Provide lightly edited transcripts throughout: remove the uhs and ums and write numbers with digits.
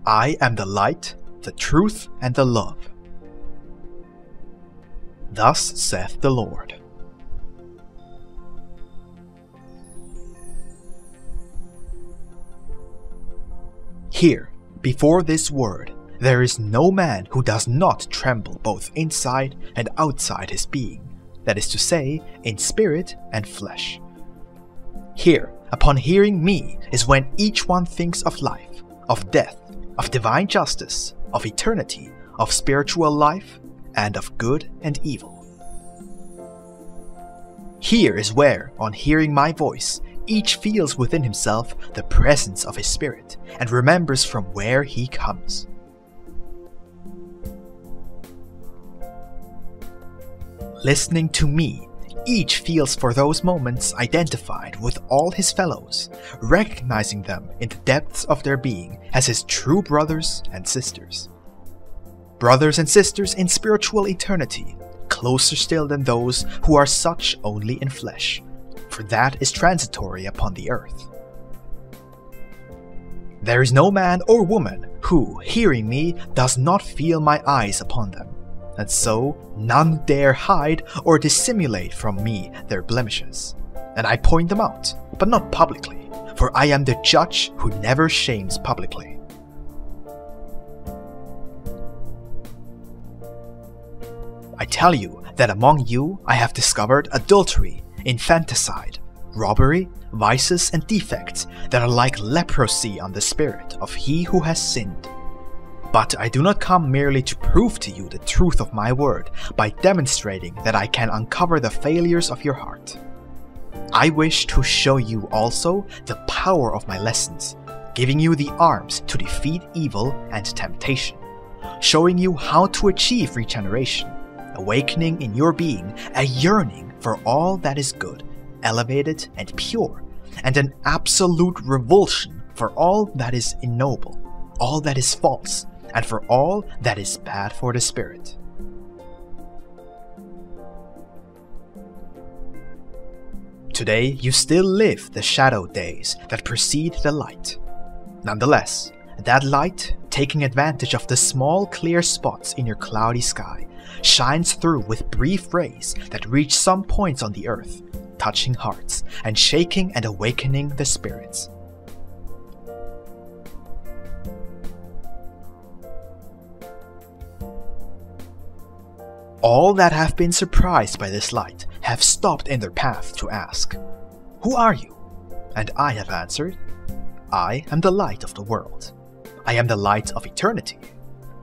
I am the light, the truth, and the love. Thus saith the Lord. Here, before this word, there is no man who does not tremble both inside and outside his being, that is to say, in spirit and flesh. Here, upon hearing me, is when each one thinks of life, of death, of divine justice, of eternity, of spiritual life, and of good and evil. Here is where, on hearing my voice, each feels within himself the presence of his spirit, and remembers from where he comes. Listening to me, each feels for those moments identified with all his fellows, recognizing them in the depths of their being as his true brothers and sisters. Brothers and sisters in spiritual eternity, closer still than those who are such only in flesh, for that is transitory upon the earth. There is no man or woman who, hearing me, does not feel my eyes upon them, and so none dare hide or dissimulate from me their blemishes. And I point them out, but not publicly, for I am the judge who never shames publicly. I tell you that among you I have discovered adultery, infanticide, robbery, vices and defects that are like leprosy on the spirit of he who has sinned. But I do not come merely to prove to you the truth of my word by demonstrating that I can uncover the failures of your heart. I wish to show you also the power of my lessons, giving you the arms to defeat evil and temptation, showing you how to achieve regeneration, awakening in your being a yearning for all that is good, elevated and pure, and an absolute revulsion for all that is ignoble, all that is false, and for all that is bad for the spirit. Today you still live the shadow days that precede the light. Nonetheless, that light, taking advantage of the small clear spots in your cloudy sky, shines through with brief rays that reach some points on the earth, touching hearts and shaking and awakening the spirits. All that have been surprised by this light have stopped in their path to ask, "Who are you?" And I have answered, "I am the light of the world. I am the light of eternity.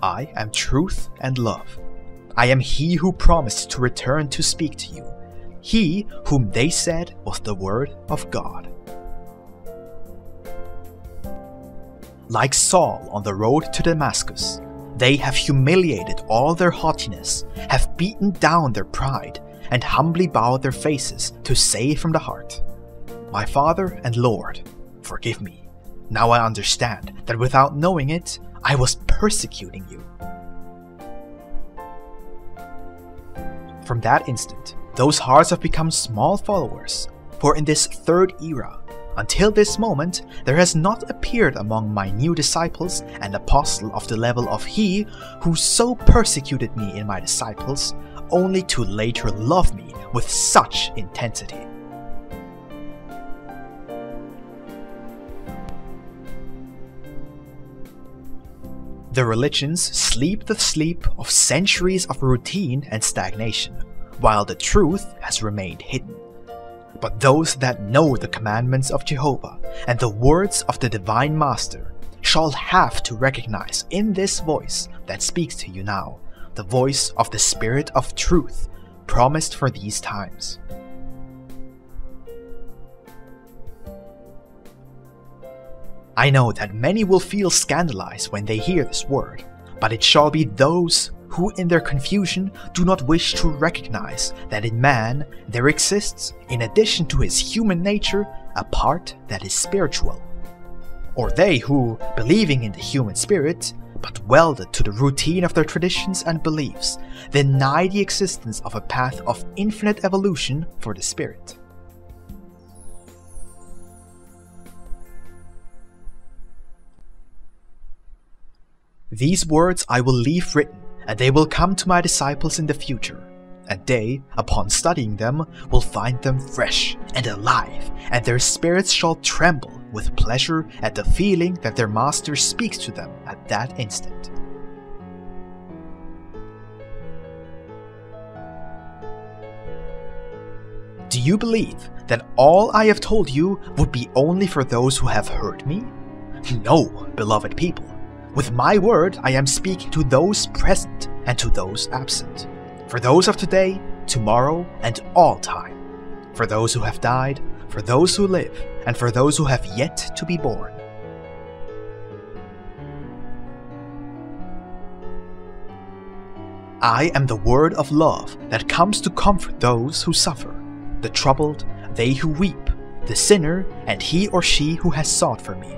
I am truth and love. I am he who promised to return to speak to you, he whom they said was the word of God." Like Saul on the road to Damascus, they have humiliated all their haughtiness, have beaten down their pride, and humbly bowed their faces to say from the heart, "My Father and Lord, forgive me. Now I understand that without knowing it, I was persecuting you." From that instant, those hearts have become small followers, for in this third era, until this moment, there has not appeared among my new disciples an apostle of the level of he who so persecuted me in my disciples, only to later love me with such intensity. The religions sleep the sleep of centuries of routine and stagnation, while the truth has remained hidden. But those that know the commandments of Jehovah and the words of the Divine Master shall have to recognize in this voice that speaks to you now, the voice of the Spirit of Truth, promised for these times. I know that many will feel scandalized when they hear this word, but it shall be those who in their confusion do not wish to recognize that in man there exists, in addition to his human nature, a part that is spiritual. Or they who, believing in the human spirit, but welded to the routine of their traditions and beliefs, deny the existence of a path of infinite evolution for the spirit. These words I will leave written, and they will come to my disciples in the future. And they, upon studying them, will find them fresh and alive, and their spirits shall tremble with pleasure at the feeling that their master speaks to them at that instant. Do you believe that all I have told you would be only for those who have heard me? No, beloved people. With my word I am speaking to those present and to those absent. For those of today, tomorrow, and all time. For those who have died, for those who live, and for those who have yet to be born. I am the word of love that comes to comfort those who suffer, the troubled, they who weep, the sinner, and he or she who has sought for me.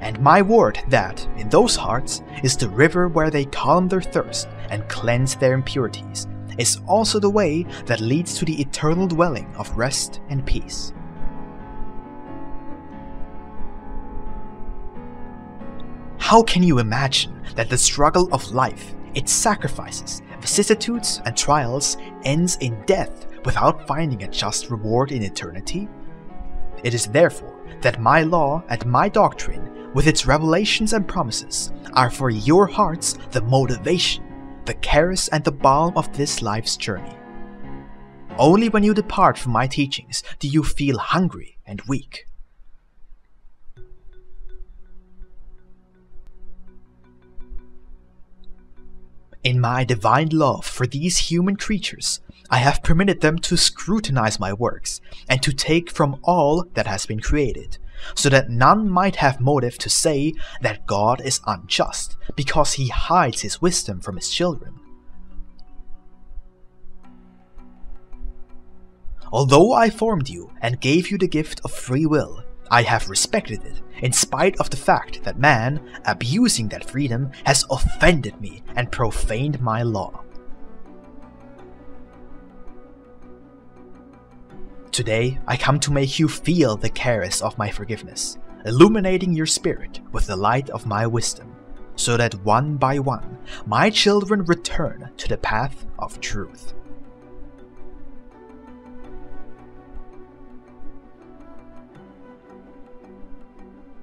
And my word that, in those hearts, is the river where they calm their thirst and cleanse their impurities, is also the way that leads to the eternal dwelling of rest and peace. How can you imagine that the struggle of life, its sacrifices, vicissitudes, and trials ends in death without finding a just reward in eternity? It is therefore that my law and my doctrine, with its revelations and promises, are for your hearts the motivation, the caress and the balm of this life's journey. Only when you depart from my teachings do you feel hungry and weak. In my divine love for these human creatures, I have permitted them to scrutinize my works and to take from all that has been created, so that none might have motive to say that God is unjust because he hides his wisdom from his children. Although I formed you and gave you the gift of free will, I have respected it, in spite of the fact that man, abusing that freedom, has offended me and profaned my law. Today, I come to make you feel the caress of my forgiveness, illuminating your spirit with the light of my wisdom, so that one by one, my children return to the path of truth.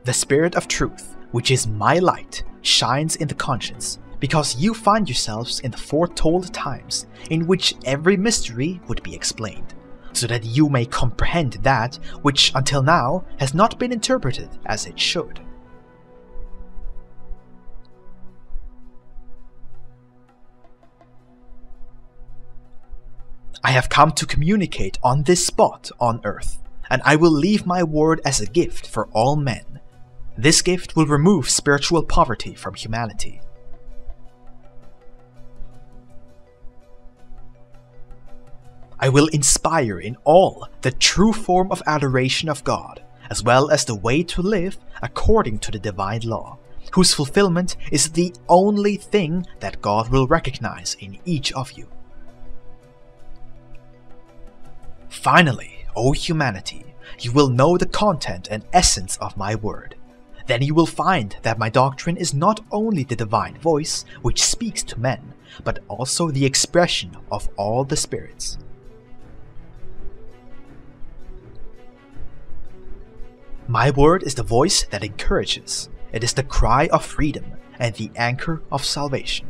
The Spirit of Truth, which is my light, shines in the conscience, because you find yourselves in the foretold times in which every mystery would be explained, so that you may comprehend that which until now has not been interpreted as it should. I have come to communicate on this spot on earth, and I will leave my word as a gift for all men. This gift will remove spiritual poverty from humanity. I will inspire in all the true form of adoration of God, as well as the way to live according to the divine law, whose fulfillment is the only thing that God will recognize in each of you. Finally, O humanity, you will know the content and essence of my word. Then you will find that my doctrine is not only the divine voice which speaks to men, but also the expression of all the spirits. My word is the voice that encourages, it is the cry of freedom and the anchor of salvation.